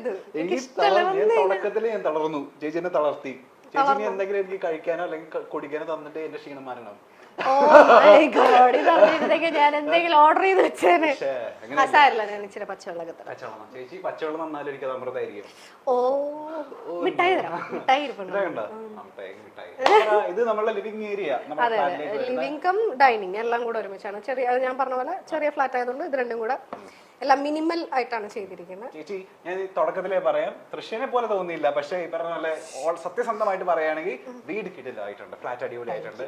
ഇത്. തുടക്കത്തില് ഞാൻ തളർന്നു, ചേച്ചി എന്നെ തളർത്തി. ചേച്ചി എന്തെങ്കിലും എനിക്ക് കഴിക്കാനോ അല്ലെങ്കിൽ കുടിക്കാനോ തന്നിട്ട് എന്റെ ക്ഷീണം മാറണം. ഞാൻ എന്തെങ്കിലും ഓർഡർ ചെയ്ത് വെച്ചേനെ. ഞാൻ ഇച്ചിരി പച്ചവെള്ളം. ചേച്ചി പച്ചവെള്ളം നന്നാലും എനിക്ക് അമൃതായിരിക്കും. ഓ മിഠായി തരാം, മിഠായി ഇത് നമ്മളെ ലിവിംഗ് ഏരിയ. അതെ, ലിവിംഗ് കം ഡൈനിങ് എല്ലാം കൂടെ ഒരുമിച്ചാണ്. ചെറിയ, ഞാൻ പറഞ്ഞ പോലെ ചെറിയ ഫ്ലാറ്റ് ആയതുകൊണ്ട് ഇത് രണ്ടും കൂടെ എല്ലാം മിനിമൽ ആയിട്ടാണ് ചെയ്തിരിക്കുന്നത്. ചേച്ചി ഞാൻ തുടക്കത്തിലേ പറയാം, തൃശ്ശിനെ പോലെ തോന്നിയില്ല. പക്ഷെ ഈ പറഞ്ഞ പോലെ സത്യസന്ധമായിട്ട് പറയുകയാണെങ്കിൽ വീട് കിട്ടില്ലായിട്ടുണ്ട്, ഫ്ലാറ്റ് അടിപൊളിയായിട്ടുണ്ട്.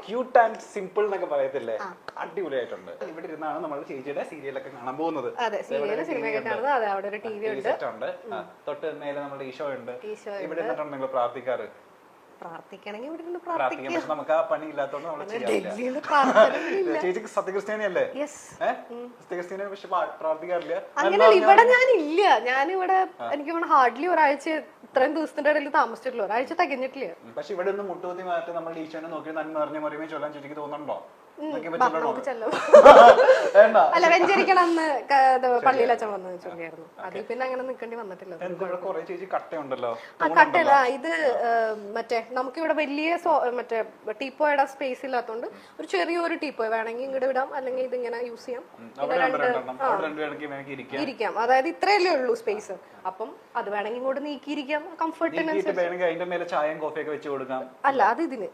ക്യൂട്ട് ആൻഡ് സിമ്പിൾ എന്നൊക്കെ പറയത്തില്ലേ, അടിപൊളിയായിട്ടുണ്ട്. ഇവിടെ ഇരുന്നാണ് നമ്മൾ ചേച്ചിയുടെ സീരിയലൊക്കെ കാണാൻ പോകുന്നത്. തൊട്ട് മേലെ നമ്മുടെ ഈശോ ഉണ്ട്. ഇവിടെ നിന്നിട്ടാണ് നിങ്ങൾ പ്രാർത്ഥിക്കാറ്? പ്രാർത്ഥിക്കണമെങ്കിൽ ഇവിടെ പ്രാർത്ഥിക്കാം, പക്ഷെ നമുക്ക് ആ പണി ഇല്ലാത്തതുകൊണ്ട് നമ്മൾ ചെയ്യാറില്ല. ചേച്ചിക്ക് സത്യക്രിസ്ത്യാനിയല്ലേ? സത്യക്രിസ്ത്യാനി, പക്ഷെ പ്രാർത്ഥിക്കാറില്ല. അങ്ങനെ ഇവിടെ ഞാനില്ല. ഞാനിവിടെ എനിക്ക് ഹാർഡ്ലി ഒരാഴ്ച, ഇത്രയും ദിവസത്തിന്റെ ഇടയിൽ താമസിച്ചിട്ടില്ല, ഒരാഴ്ച തികഞ്ഞിട്ടില്ല. പക്ഷെ ഇവിടെ ഒന്ന് മുട്ടുകുത്തി മാറ്റി നമ്മൾ ഈശോനെ നോക്കി നന്മ നിറഞ്ഞ മറിയുമേ ചൊല്ലാൻ ചേച്ചിക്ക് തോന്നുന്നുണ്ടോ? അല്ല, വെഞ്ചരിക്കണം എന്ന് പള്ളിയിൽ അച്ഛൻ വന്ന് ചൊല്ലിയായിരുന്നു. അതിൽ പിന്നെ അങ്ങനെ നിൽക്കേണ്ടി വന്നിട്ടില്ല. ആ കട്ടല്ല, ഇത് മറ്റേ നമുക്കിവിടെ വലിയ മറ്റേ ടീപ്പോയുടെ സ്പേസ് ഇല്ലാത്തതുകൊണ്ട് ഒരു ചെറിയൊരു ടീപ്പോയ വേണമെങ്കിൽ ഇങ്ങോട്ട് വിടാം, അല്ലെങ്കിൽ ഇതിങ്ങനെ യൂസ് ചെയ്യാം. ഇരിക്കാം, അതായത് ഇത്രയല്ലേ ഉള്ളൂ സ്പേസ്. അപ്പം അത് വേണമെങ്കിൽ ഇങ്ങോട്ട് നീക്കിയിരിക്കാം, കംഫർട്ടിനനുസരിച്ച്. അല്ല, അത് ഇതില്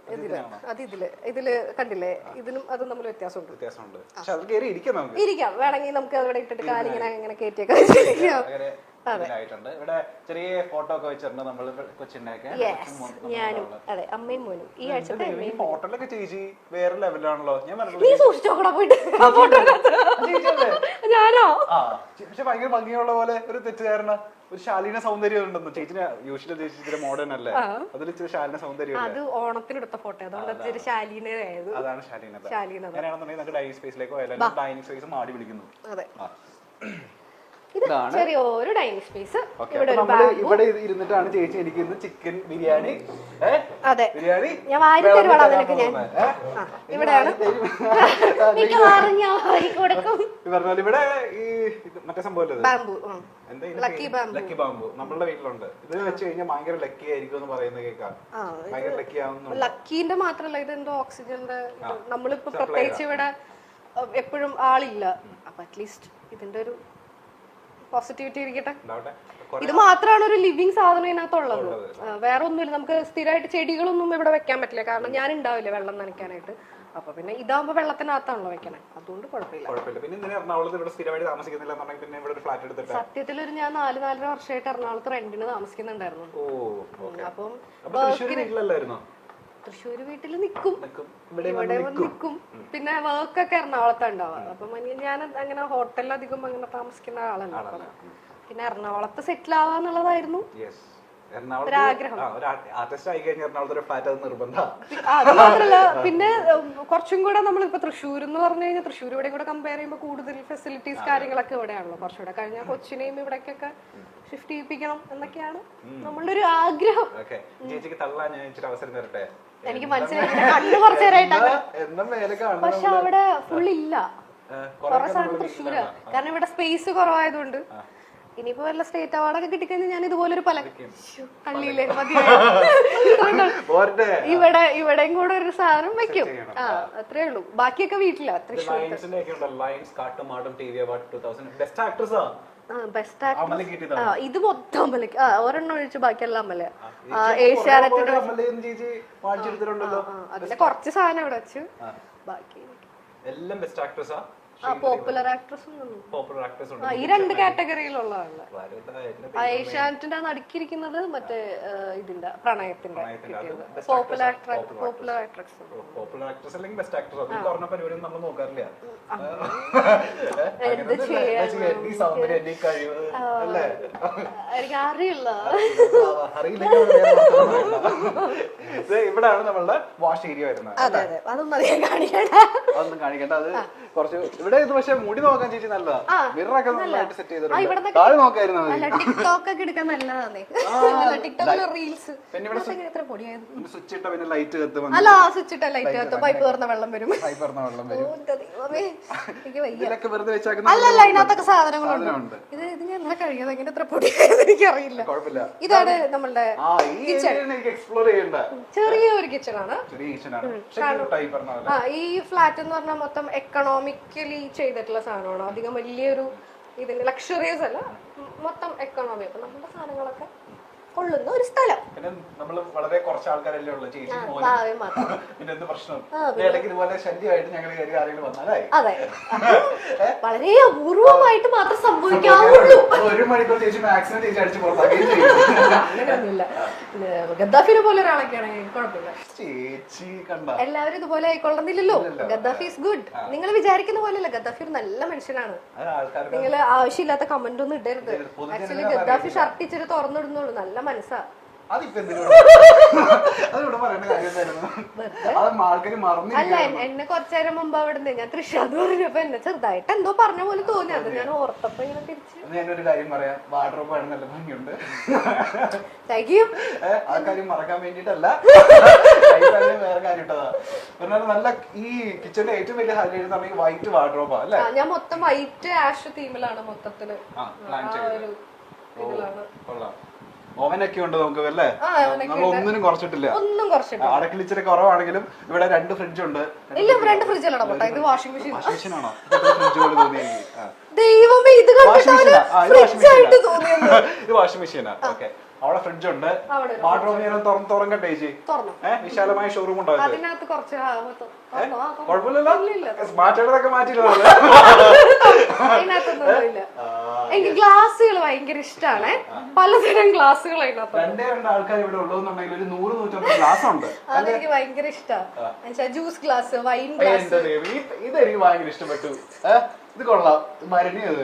കണ്ടില്ലേ, ഇതിനും അതും തമ്മിൽ വ്യത്യാസമുണ്ട്. ഇരിക്കാം, വേണമെങ്കിൽ നമുക്ക് അവിടെ ഇട്ടിട്ട് കാലിങ്ങനെ അങ്ങനെ കയറ്റിയൊക്കെ വെച്ചിരിക്കാം. ഇവിടെ ചെറിയ ഫോട്ടോ ഒക്കെ വെച്ചിട്ടുണ്ട് നമ്മൾ കൊച്ചിൻ്റെയൊക്കെ. ഞാനും അതെ, അമ്മയും മോനും ഈ ആഴ്ച ഫോട്ടോയിലൊക്കെ ചേച്ചി വേറെ ലെവലാണല്ലോ. ഞാൻ നീ സൂക്ഷിച്ചോക്കടാ പോയിട്ട്. ഞാനോ? പക്ഷെ ഭയങ്കര ഭംഗിയുള്ള പോലെ ഒരു തെറ്റുകാരന, ഒരു ശാലീന സൗന്ദര്യം ഉണ്ടെന്ന്. ചേച്ചിന് യൂഷ്വലി ചേച്ചി മോഡേൺ അല്ലേ, അതിൽ ഇച്ചിരി ശാലീന സൗന്ദര്യം. അത് ഓണത്തിനെടുത്ത ഫോട്ടോ, അതുകൊണ്ട് ശാലീനയായത്. അതാണ് ശാലീനത. അങ്ങനെയാണെന്നുണ്ടെങ്കിൽ നമുക്ക് ഡൈനിങ് സ്പേസിലേക്ക് പോയാലും ഡൈനിങ് സ്പേസ് മാടി വിളിക്കുന്നു. അതെ, ചെറിയൊരു ഡൈനിങ് സ്പേസ്. ഇവിടെ ഇരുന്നിട്ടാണ് ചേച്ചി എനിക്ക് ഇന്ന് ചിക്കൻ ബിരിയാണി. അതെ, ഞാൻ വാരി തരുവാണ് നിനക്ക്. ഞാൻ ഇവിടെയാണ് ഇവിടെ ഈ മറ്റേ സംഭവം ബാംബു, ലക്കി ബാംബു നമ്മളുടെ വീട്ടിലുണ്ട്. ഇത് വെച്ച് കഴിഞ്ഞാൽ ഭയങ്കര ലക്കി ആയിരിക്കും എന്ന് പറയുന്നത് കേൾക്കാം. ഭയങ്കര ലക്കി ആവുന്നു. ലക്കീന്റെ മാത്രല്ല, ഇത് എന്തോ ഓക്സിജന്റെ, നമ്മളിപ്പോ പ്രത്യേകിച്ച് ഇവിടെ എപ്പോഴും ആളില്ല, അപ്പൊ അറ്റ്ലീസ്റ്റ് ഇതിന്റെ ഒരു പോസിറ്റിവിറ്റി ഇരിക്കട്ടെ. ഇത് മാത്രമാണ് ഒരു ലിവിങ് സാധനം ഇതിനകത്തുള്ളത്, വേറെ ഒന്നുമില്ല. നമുക്ക് സ്ഥിരമായിട്ട് ചെടികളൊന്നും ഇവിടെ വെക്കാൻ പറ്റില്ല, കാരണം ഞാൻ ഉണ്ടാവില്ല വെള്ളം നനയ്ക്കാനായിട്ട്. അപ്പൊ പിന്നെ ഇതാകുമ്പോ വെള്ളത്തിനകത്താണല്ലോ വെക്കണേ, അതുകൊണ്ട് കുഴപ്പമില്ല. സത്യത്തിൽ ഞാൻ 4-4.5 വർഷമായിട്ട് എറണാകുളത്ത് റെന്റിന് താമസിക്കുന്നുണ്ടായിരുന്നു. അപ്പം തൃശ്ശൂര് വീട്ടിൽ നിക്കും, ഇവിടെ നിക്കും. പിന്നെ വർക്കൊക്കെ എറണാകുളത്ത് ഉണ്ടാവുക. അപ്പം ഞാൻ അങ്ങനെ ഹോട്ടലിൽ അധികം അങ്ങനെ താമസിക്കുന്ന ആളല്ല. പിന്നെ എറണാകുളത്ത് സെറ്റിൽ ആവാന്നുള്ളതായിരുന്നു ഒരാഗ്രഹം. അത് മാത്രല്ല, പിന്നെ കുറച്ചും കൂടെ നമ്മളിപ്പോ തൃശ്ശൂർ എന്ന് പറഞ്ഞു കഴിഞ്ഞാൽ തൃശ്ശൂർ ഇവിടെ കൂടെ കമ്പയർ ചെയ്യുമ്പോൾ കൂടുതൽ ഫെസിലിറ്റീസ് കാര്യങ്ങളൊക്കെ ഇവിടെയാണല്ലോ. കുറച്ചുകൂടെ കഴിഞ്ഞാൽ കൊച്ചിനെയും ഇവിടേക്കൊക്കെ ഷിഫ്റ്റ് ചെയ്യിപ്പിക്കണം എന്നൊക്കെയാണ് നമ്മളുടെ ഒരു ആഗ്രഹം. എനിക്ക് മനസ്സിലായി, കണ്ണു കുറച്ചു നേരമായിട്ട്. പക്ഷെ അവിടെ ഫുള്ളില്ല, കുറെ സാധനം തൃശ്ശൂരാ, കാരണം ഇവിടെ സ്പേസ് കുറവായതുകൊണ്ട്. ഇനിയിപ്പോ വല്ല സ്റ്റേറ്റ് അവാർഡൊക്കെ കിട്ടിക്കഴിഞ്ഞാൽ ഞാൻ ഇതുപോലൊരു പള്ളിയിലെ ഇവിടെയും കൂടെ ഒരു സാധനം വെക്കും. അത്രേ ഉള്ളൂ, ബാക്കിയൊക്കെ വീട്ടിലാ. തൃശ്ശൂർ ബെസ്റ്റ് ആക്ടർ ഇത് മൊത്തം അമ്മലേക്ക്, ഒരെണ്ണം ഒഴിച്ച് ബാക്കിയെല്ലാം അമ്മല. ഏഷ്യാനെറ്റിന്റെ അതിന്റെ കുറച്ച് സാധനം ഇവിടെ വെച്ച്, ബാക്കി എല്ലാം ബെസ്റ്റ് ആക്ട്രസാ. പോപ്പുലർ ആക്ട്രസും ഈ 2 കാറ്റഗറിയിലുള്ളതാണ്. ഏഷ്യാനെറ്റിന്റെ നടുക്കിയിരിക്കുന്നത് മറ്റേ ഇതിന്റെ പ്രണയത്തിന്റെ പോപ്പുലർ ആക്ട്രസ്. എനിക്ക് അറിയില്ല. ഇവിടെയാണ് നമ്മളുടെ വാഷ് ഏരിയ വരുന്നത്. അതെ അതെ, അതൊന്നും അറിയാൻ കാണിക്കണ്ട. അത് കുറച്ച് ഇവിടെ ഇത് പക്ഷെ മുടി നോക്കാൻ ചേച്ചി നല്ലതാ. മിററൊക്കെ നന്നായിട്ട് സെറ്റ് ചെയ്തിട്ടുണ്ട്. താഴെ നോക്കായിരുന്നു ടിക്ടോക്ക് ഒക്കെ എടുക്കാൻ നല്ലതാണ്. ടിക്ടോക്കിലെ റീൽസ്. സ്വിച്ച് ഇട്ട പിന്നെ ലൈറ്റ് കത്തും. അല്ല, സ്വിച്ച് ഇട്ട ലൈറ്റ് കത്തും, പൈപ്പ് തുറന്ന വെള്ളം വരും. ഇതൊക്കെ വെറുതെ വെച്ചാൽ അല്ലല്ല, ഇതിനകത്തൊക്കെ സാധനങ്ങളുണ്ട്. ഇത് ഞാൻ കഴിയാതെ എങ്ങനെ എത്ര പൊടിയായെന്ന് എനിക്കറിയില്ല. കുഴപ്പമില്ല. ഇതാണ് നമ്മളുടെ എക്സ്പ്ലോർ ചെയ്യണ്ട ചെറിയൊരു കിച്ചണാണ്. ഈ ഫ്ലാറ്റ് എന്ന് പറഞ്ഞാൽ മൊത്തം എക്കണോമിക്കലി ചെയ്തിട്ടുള്ള സാധനമാണ്. അധികം വലിയൊരു ഇതിന്റെ ലക്ഷറിയസ് അല്ല, മൊത്തം എക്കണോമി. അപ്പൊ നമ്മുടെ സാധനങ്ങളൊക്കെ കൊള്ളുന്ന ഒരു സ്ഥലം. പിന്നെ നമ്മള് വളരെ കുറച്ച് ആൾക്കാരല്ലേ ഉള്ളൂ, ചേച്ചി പിന്നെ എന്ത് പ്രശ്നം? ഇടയ്ക്ക് ഇതുപോലെ ശല്യമായിട്ട് ഞങ്ങൾ കയറി ആരെങ്കിലും വന്നാലായി. അതെ, വളരെ അപൂർവമായിട്ട് മാത്രം സംഭവിക്കാവുള്ളൂ. 1 മണിക്കൂർ ചേച്ചി മാക്സിമം ചേച്ചി അടിച്ച് പുറത്താക്കുകയും ചെയ്യും. അങ്ങനെയൊന്നുമില്ല. ഗദ്ദാഫിനെ പോലെ ഒരാളൊക്കെയാണ് കുഴപ്പമില്ല. ചേച്ചി കണ്ട എല്ലാവരും ഇതുപോലെ ആയിക്കൊള്ളുന്നില്ലല്ലോ. Gaddafi is good. നിങ്ങൾ വിചാരിക്കുന്ന പോലെയല്ല, ഗദ്ദാഫി ഒരു നല്ല മനുഷ്യനാണ്. നിങ്ങൾ ആവശ്യമില്ലാത്ത കമന്റ് ഒന്നും ഇടരുത്. ആക്ച്വലി ഗദ്ദാഫി ഷർട്ട് ഇച്ചിരി തുറന്നിടുന്നുള്ളൂ, നല്ല മനസ്സാ. അല്ല, എന്നെ കുറച്ചേരം മുമ്പ് അവിടെ ഞാൻ തൃശ്ശാന്ന് പറഞ്ഞപ്പോ എന്നെ ചെറുതായിട്ട് എന്തോ പറഞ്ഞ പോലെ തോന്നി. അത് ഞാൻ ഓർത്തപ്പോ ഇങ്ങനെ തിരിച്ചു. ഞാനൊരു കാര്യം പറയാം, വാർഡ്രോബ് ആണ് നല്ല ഭംഗിയുണ്ട്. Thank you. ആ കാര്യം മറക്കാൻ വേണ്ടിട്ടല്ല, വേറെ കാര്യം ഇട്ടതാ. നല്ല ഈ കിച്ചണിന്റെ ഏറ്റവും വലിയ ഹൈലൈറ്റ് എന്ന് പറഞ്ഞാൽ വൈറ്റ് വാർഡ്രോബാ അല്ലേ? ഞാൻ മൊത്തം വൈറ്റ് ആഷ് തീമിലാണ് മൊത്തത്തില്. ഓവനൊക്കെ ഉണ്ട് നമുക്ക് അല്ലേ? നമ്മൾ ഒന്നിനും കുറച്ചിട്ടില്ല. അടക്കിൽ ഇച്ചിരി കുറവാണെങ്കിലും ഇവിടെ 2 ഫ്രിഡ്ജ് ഉണ്ട്. ഇല്ല, 2 ഫ്രിഡ്ജ് അല്ല, ഇത് വാഷിംഗ് മെഷീൻ. വാഷിംഗ് ആണോ? ഫ്രിഡ്ജ് പോലെ തോന്നി എനിക്ക്. ദൈവമേ, ഇത് ഇത് വാഷിംഗ് മെഷീനാ. ഓക്കെ, അവിടെ ഫ്രിഡ്ജ് ഉണ്ട്. വാർഡ്രോബ് ഞാൻ തുറക്കട്ടെ ചേച്ചി? വിശാലമായ ഷോറൂം ഉണ്ടാവും. അതിനകത്ത് കുറച്ച് കുഴപ്പമില്ലല്ലോ, സ്മാർട്ട് മാറ്റിയില്ല. എനിക്ക് ഗ്ലാസുകൾ ഭയങ്കര ഇഷ്ടമാണ്. പലതരം ഗ്ലാസുകൾ അതിനകത്ത്. 2 ആൾക്കാർ ഇവിടെ ഉള്ളതെന്നുണ്ടെങ്കിൽ ഒരു 100-150 ഗ്ലാസ് ഉണ്ട്. അതെനിക്ക് ഭയങ്കര ഇഷ്ടമാണ്. Juice glass, wine glass. ഇതെനിക്ക് ഭയങ്കര ഇഷ്ടപ്പെട്ടു. ഇത് കൊള്ളാം, മരണിയത്.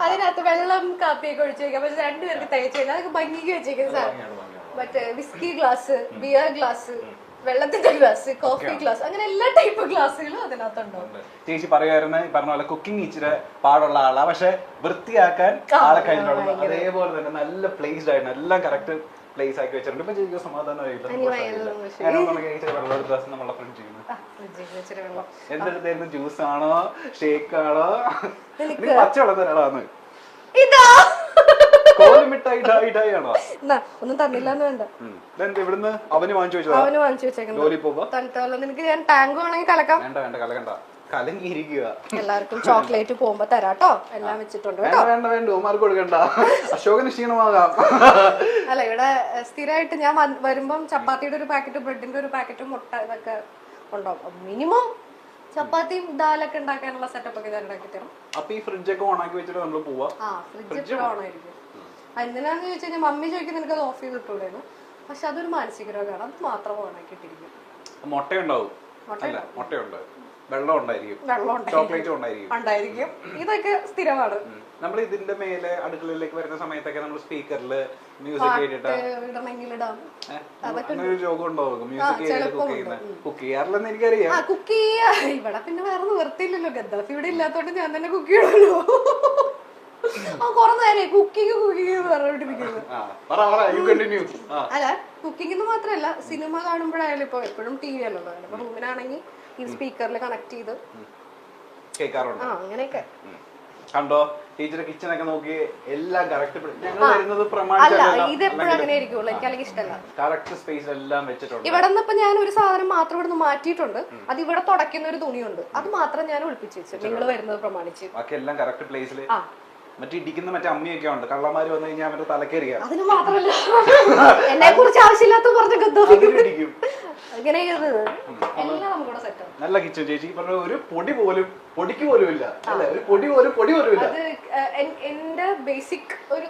അതിനകത്ത് വെള്ളം കാപ്പിയൊക്കെ ഒഴിച്ചു വെക്കാം. പക്ഷെ 2 പേർക്ക് തികച്ചു കഴിഞ്ഞാൽ അതൊക്കെ ഭംഗിക്ക് വെച്ചേക്കുന്ന സാധനം. മറ്റേ വിസ്കി ഗ്ലാസ്, ബിയർ ഗ്ലാസ്, വെള്ളത്തിന്റെ ഗ്ലാസ്, കോഫി ഗ്ലാസ്, അങ്ങനെ എല്ലാ ടൈപ്പ് ഗ്ലാസ്സുകളും അതിനകത്തുണ്ടാവും. ചേച്ചി പറയുമായിരുന്നു, ഈ പറഞ്ഞ പോലെ കുക്കിംഗ് ഇച്ചിരി പാടുള്ള ആളാ, പക്ഷെ വൃത്തിയാക്കാൻ ആളെ കഴിഞ്ഞുള്ളൂ. അതേപോലെ തന്നെ നല്ല പ്ലേസ്ഡ് ആയിട്ട് എല്ലാം കറക്റ്റ് പ്ലേസ് ആക്കി വെച്ചിട്ടുണ്ട്. ഇപ്പൊ ചേച്ചിക്ക് സമാധാനമായിട്ട് നമ്മളെ ഫ്രിഡ്ജ് എന്തെടുത്തായിരുന്നു? ജ്യൂസ് ആണോ, ഷേക്ക് ആണോ, പച്ചവെള്ളം തരാളാന്ന്? ആണോ? ഒന്നും തന്നില്ലാന്ന് വേണ്ട. ഇവിടുന്ന് അവന് വാങ്ങിച്ചു വെച്ചേക്കുന്നത്. നിനക്ക് ഞാൻ ടാങ്ക് വേണമെങ്കിൽ കലക്കാം. വേണ്ട വേണ്ട, കലക്കണ്ട, കലങ്ങിയിരിക്കുക. എല്ലാവർക്കും ചോക്ലേറ്റ് പോകുമ്പോ തരാട്ടോ. എല്ലാം വെച്ചിട്ടുണ്ട്. വേണ്ട വേണ്ട, ഉമാർക്ക് കൊടുക്കണ്ട, അശോകന് ക്ഷീണമാകാം. അല്ല, ഇവിടെ സ്ഥിരമായിട്ട് ഞാൻ വരുമ്പം ചപ്പാത്തിയുടെ ഒരു പാക്കറ്റ്, ബ്രെഡിന്റെ ഒരു പാക്കറ്റും, മുട്ട, ഇതൊക്കെ ഉണ്ടാവും. മിനിമം ചപ്പാത്തിയും ദാലൊക്കെ ഉണ്ടാക്കാനുള്ള സെറ്റപ്പ് ഒക്കെ ഞാൻ ഉണ്ടാക്കി തരും. അപ്പൊ ഈ ഫ്രിഡ്ജൊക്കെ ഓൺ ആക്കി വെച്ചിട്ട് നമ്മൾ പോവാ? ഫ്രിഡ്ജ് ഓൺ ആയിരിക്കും. എന്തിനാന്ന് ചോദിച്ചു കഴിഞ്ഞാൽ മമ്മി ചോദിക്കുന്നത് നിനക്ക് അത് ഓഫ് ചെയ്ത് ഇട്ടൂടെയാണ്. പക്ഷെ അതൊരു മാനസിക രോഗമാണ്, അത് മാത്രം ഓൺ ആക്കിയിട്ടിരിക്കും. മുട്ടയുണ്ടാവും. മുട്ടയുണ്ട്, വെള്ളം ഉണ്ടായിരിക്കും, ചോക്ലേറ്റും ഉണ്ടായിരിക്കും. ഇതൊക്കെ സ്ഥിരമാണ്. നമ്മൾ ഇതിന്റെ മേലെ അടുക്കളയിലേക്ക് വരുന്ന സമയത്തൊക്കെ നമ്മൾ സ്പീക്കറില് മ്യൂസിക് കേട്ടിട്ട് രോഗം ഉണ്ടാവും. മ്യൂസിക് കുക്ക് ചെയ്യാറില്ലെന്ന് എനിക്കറിയാം. കുക്ക് ചെയ്യാ ഇവിടെ പിന്നെ വേറെ നിവർത്തിയില്ലല്ലോ. ഗദ്ദാഫി ഇവിടെ ഇല്ലാത്തോണ്ട് ഞാൻ തന്നെ കുക്ക് ചെയ്യണല്ലോ. കൊറേ നേരം കുക്കിംഗ് പറഞ്ഞോണ്ടിരിക്കുന്നത്. അല്ല, കുക്കിംഗ് മാത്രല്ല, സിനിമ കാണുമ്പോഴായാലും ഇപ്പൊ എപ്പോഴും ടി വി അല്ലല്ലോ. ഇപ്പൊ റൂമിനാണെങ്കിൽ ഈ സ്പീക്കറിൽ കണക്ട് ചെയ്ത് കേൾക്കാറുണ്ട്. അങ്ങനെയൊക്കെ കണ്ടോ, ടീച്ചർ കിച്ചൺ ഒക്കെ നോക്കി എല്ലാം കറക്റ്റ്. ഇത് എപ്പോഴും അങ്ങനെ ആയിരിക്കുള്ളൂ. എനിക്ക് അല്ലെങ്കിൽ ഇഷ്ടമല്ല. കറക്റ്റ് സ്പേസ് എല്ലാം വെച്ചിട്ടുണ്ട്. ഇവിടെ നിന്ന് ഇപ്പൊ ഞാൻ ഒരു സാധനം മാത്രം ഇവിടെ നിന്ന് മാറ്റിയിട്ടുണ്ട്. അത് ഇവിടെ തുടയ്ക്കുന്ന ഒരു തുണിയുണ്ട്, അത് മാത്രം ഞാൻ ഒളിപ്പിച്ചു വെച്ചു നിങ്ങൾ വരുന്നത് പ്രമാണിച്ച്. ബാക്കി എല്ലാം കറക്റ്റ് പ്ലേസിൽ. മറ്റേ ഇടിക്കുന്ന മറ്റേ അമ്മിയൊക്കെ ഉണ്ട്, കള്ളന്മാര് വന്നു കഴിഞ്ഞാൽ മറ്റേ തലക്കേറിയാ. അതിന് മാത്രല്ല, എന്നെ കുറിച്ച് ആവശ്യമില്ലാത്ത പറഞ്ഞിരിക്കും. നല്ല കിച്ചൺ ചേച്ചി പറഞ്ഞ ഒരു പൊടി പോലും, പൊടിക്ക് പോലും ഇല്ല അല്ലെ? ഒരു പൊടി പോലും ഇല്ല. എന്റെ ബേസിക് ഒരു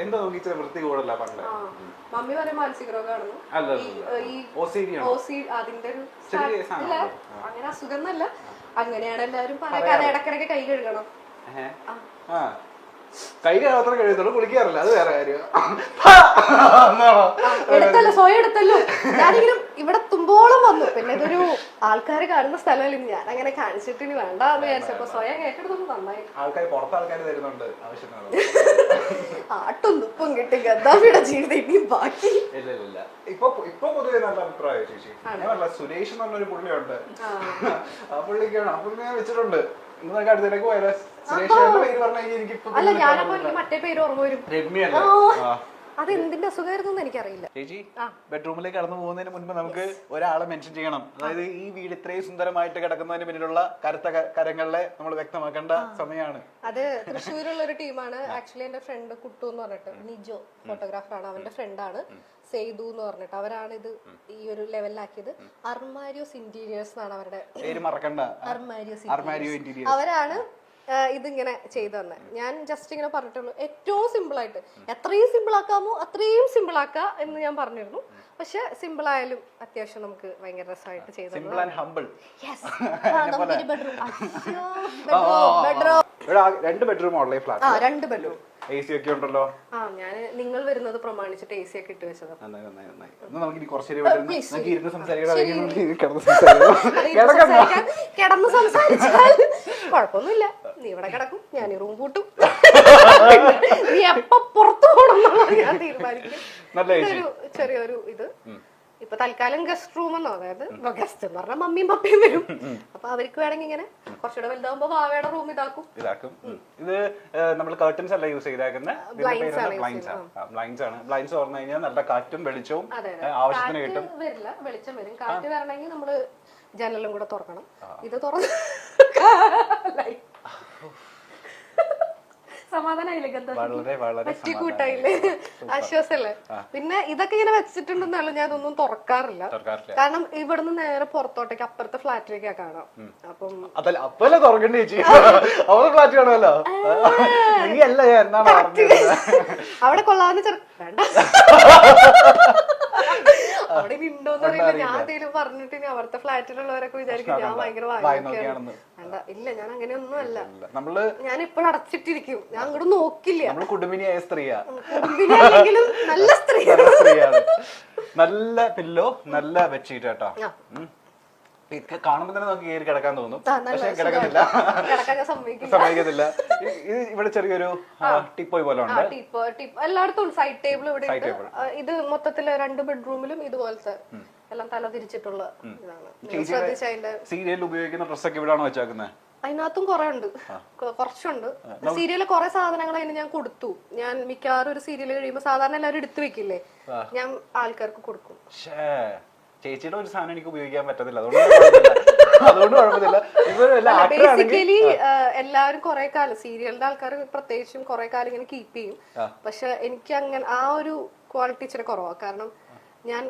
എന്താ നോക്കിച്ച വൃത്തി കൂടല്ല. പണ്ട് മമ്മി പറയും മാനസിക രോഗമാണെന്ന്. അതിന്റെ ഒരു അങ്ങനെ അസുഖം എന്നല്ല, അങ്ങനെയാണ് എല്ലാവരും പറയാൻ. ഇടക്കിടക്ക് കൈ കഴുകണം. കൈ മാത്രം കഴിയത്തുള്ളൂ, കുളിക്കാറില്ല, അത് വേറെ കാര്യം. എടുത്തല്ലോ, സ്വയം എടുത്തല്ലോ. ഞാനിങ്ങനെ ഇവിടെ തുമ്പോളം വന്നു. പിന്നെ ഇതൊരു ആൾക്കാര് കാണുന്ന സ്ഥലമല്ല, ഞാൻ അങ്ങനെ കാണിച്ചിട്ട് ഇനി വേണ്ട എന്ന് വിചാരിച്ചപ്പോ സ്വയം ഏറ്റെടുത്തൊന്നും നന്നായി. ആൾക്കാർ പുറത്ത് ആൾക്കാർ തരുന്നുണ്ട് ആവശ്യത്തിനുള്ള ആട്ടും തുപ്പും കിട്ടി. ഗദ്ദാഫിയുടെ ജീവിതം ഇനി ബാക്കി ഇല്ല. ഇപ്പൊ പൊതുവെ നല്ല അഭിപ്രായം ചേച്ചി. ഞാൻ സുരേഷ് എന്ന് പറഞ്ഞൊരു പുള്ളിയുണ്ട്, ആ പുള്ളിക്കാണ്. ആ പുള്ളി ഞാൻ വെച്ചിട്ടുണ്ട്. ഇന്നൊക്കെ അടുത്തേക്ക് പോയാലോ? സുരേഷേട്ടന്റെ പേര് പറഞ്ഞു കഴിഞ്ഞാൽ എനിക്കിപ്പോ അല്ല ഞാനപ്പോ എനിക്ക് മറ്റേ പേര് ഓർമ്മ വരും. രമ്യല്ലേ? അത് എന്തിന്റെ അസുഖമായിരുന്നു എനിക്കറിയില്ല. ചേച്ചി ബെഡ്റൂമിലേക്ക് കടന്നു പോകുന്നതിന് മുൻപ് നമുക്ക് ഒരാളെ മെൻഷൻ ചെയ്യണം. അതായത് ഈ വീട് ഇത്രയും സുന്ദരമായിട്ട് കിടക്കുന്നതിന് പിന്നിലുള്ള കറുത്ത കരങ്ങളെ നമ്മൾ വ്യക്തമാക്കേണ്ട സമയമാണ്. അത് തൃശ്ശൂരുള്ള ഒരു ടീമാണ്. ആക്ച്വലി എന്റെ ഫ്രണ്ട് കുട്ടു എന്ന് പറഞ്ഞിട്ട് നിജോ ഫോട്ടോഗ്രാഫറാണ്, അവന്റെ ഫ്രണ്ടാണ് സെയ്തു എന്ന് പറഞ്ഞിട്ട്. അവരാണ് ഇത് ഈ ഒരു ലെവലിലാക്കിയത്. അർമാരിയോസ് ഇന്റീരിയേഴ്സ് എന്നാണ് അവരുടെ പേര് മറക്കണ്ട. അർമാരിയോ ഇന്റീരിയേഴ്സ് അവരാണ് ഇതിങ്ങനെ ചെയ്തു തന്നെ. ഞാൻ ജസ്റ്റ് ഇങ്ങനെ പറഞ്ഞിട്ടുള്ളൂ ഏറ്റവും സിമ്പിൾ ആയിട്ട് എത്രയും സിമ്പിൾ ആക്കാമോ അത്രയും സിമ്പിൾ ആക്കുക എന്ന് ഞാൻ പറഞ്ഞിരുന്നു. പക്ഷെ സിമ്പിൾ ആയാലും അത്യാവശ്യം നമുക്ക് ഭയങ്കര രസമായിട്ട് ചെയ്തു. രണ്ട് ബെഡ്റൂം ഉള്ള ഫ്ലാറ്റ്. 2 ബെഡ്റൂം AC ഒക്കെ ഉണ്ടല്ലോ. ഞാൻ നിങ്ങൾ വരുന്നത് പ്രമാണിച്ചിട്ട് AC ഒക്കെ ഇട്ട് വെച്ചത്. കിടന്ന് സംസാരിച്ചാൽ കുഴപ്പമൊന്നുമില്ല. നീ ഇവിടെ കിടക്കും, ഞാൻ ഈ റൂം പൂട്ടും. നീ എപ്പോ പുറത്തു പോകണം എന്നുള്ളത് ഞാൻ തീരുമാനിക്കും. ചെറിയൊരു ഇത് ഇപ്പൊ തൽക്കാലം ഗസ്റ്റ് റൂം എന്നോ, അതായത് ഗസ്റ്റ് എന്ന് പറഞ്ഞാൽ മമ്മിയും പപ്പയും വരും. അപ്പൊ അവർക്ക് വേണമെങ്കിൽ ഇങ്ങനെ കുറച്ചുകൂടെ വലുതാകുമ്പോ വാവയുടെ റൂം ഇതാക്കും. ഇത് നമ്മൾ കർട്ടൻസ് അല്ല യൂസ് ചെയ്തേക്കുന്നത്, ബ്ലൈൻഡ്സ് ആണ്. ബ്ലൈൻഡ്സ് തുറന്നു കഴിഞ്ഞാൽ നല്ല കാറ്റും വെളിച്ചവും ആവശ്യത്തിന് കിട്ടും. വരില്ല, വെളിച്ചം വരും. കാറ്റ് വരണമെങ്കിൽ നമ്മള് ജനലും കൂടെ തുറക്കണം. ഇത് തുറന്ന് സമാധാനായില്ലേ, ആശ്വാസല്ലേ. പിന്നെ ഇതൊക്കെ ഇങ്ങനെ വെച്ചിട്ടുണ്ടെന്നല്ല ഞാൻ ഒന്നും തുറക്കാറില്ല. കാരണം ഇവിടുന്ന് നേരെ പുറത്തോട്ടേക്ക് അപ്പുറത്തെ ഫ്ലാറ്റിലേക്കാ കാണാം. അപ്പം അപ്പല്ലേ തുറക്കണ്ടേ ചേച്ചി? അവളെ ഫ്ലാറ്റ് കാണുമല്ലോ. അവിടെ കൊള്ളാവുന്ന വേണ്ട, അവിടെ ഉണ്ടോന്ന് അറിയില്ല. ഞാൻ എന്തെങ്കിലും പറഞ്ഞിട്ട് ഇനി അവിടുത്തെ ഫ്ലാറ്റിലുള്ളവരൊക്കെ വിചാരിക്കും ഞാൻ ഭയങ്കര വാങ്ങിക്കാണ്. വേണ്ട, ഇല്ല, ഞാൻ അങ്ങനെയൊന്നും അല്ല. ഞാൻ ഇപ്പോഴും അടച്ചിട്ടിരിക്കും, ഞാൻ അങ്ങോട്ട് നോക്കില്ല. കുടുംബിനിയായ സ്ത്രീയാ, കുടുംബിനിയാണെങ്കിലും നല്ല സ്ത്രീയാണ്. നല്ല പില്ലോ, നല്ല ബെഡ്ഷീറ്റ് കേട്ടോ. കാണുമ്പോ തന്നെ നമുക്ക് കയറി കിടക്കാൻ തോന്നും, പക്ഷെ കിടക്കുന്നില്ല, സമ്മതിക്കത്തില്ല. ഇത് ഇവിടെ ചെറിയൊരു ടിപ്പോയ് പോലെ ഉണ്ട്. എല്ലായിടത്തും സൈഡ് ടേബിൾ ഇവിടെ. ഇത് മൊത്തത്തില് 2 ബെഡ്റൂമിലും ഇതുപോലത്തെ എല്ലാം തല തിരിച്ചിട്ടുള്ള ഇതാണ്. സീരിയൽ ഉപയോഗിക്കുന്ന ഡ്രസ്സൊക്കെ ഇവിടെയാണോ വെച്ചേക്കുന്നത്? അതിനകത്തും കുറെ ഉണ്ട്, കുറച്ചുണ്ട്. സീരിയലിൽ കുറെ സാധനങ്ങൾ അതിന് ഞാൻ കൊടുത്തു. ഞാൻ മിക്കവാറും ഒരു സീരിയൽ കഴിയുമ്പോ സാധാരണ എല്ലാവരും എടുത്തു വെക്കില്ലേ, ഞാൻ ആൾക്കാർക്ക് കൊടുക്കും. ചേച്ചിയുടെ ഒരു സാധനം എനിക്ക് ഉപയോഗിക്കാൻ പറ്റത്തില്ല, അതുകൊണ്ട് കുഴപ്പമില്ല. ബേസിക്കലി എല്ലാവരും കുറെ കാലം സീരിയലിന്റെ ആൾക്കാർ പ്രത്യേകിച്ചും കുറെ കാലം ഇങ്ങനെ കീപ്പ് ചെയ്യും. പക്ഷെ എനിക്ക് അങ്ങനെ ആ ഒരു ക്വാളിറ്റി ഇച്ചിരി കുറവാണ്. കാരണം ഞാൻ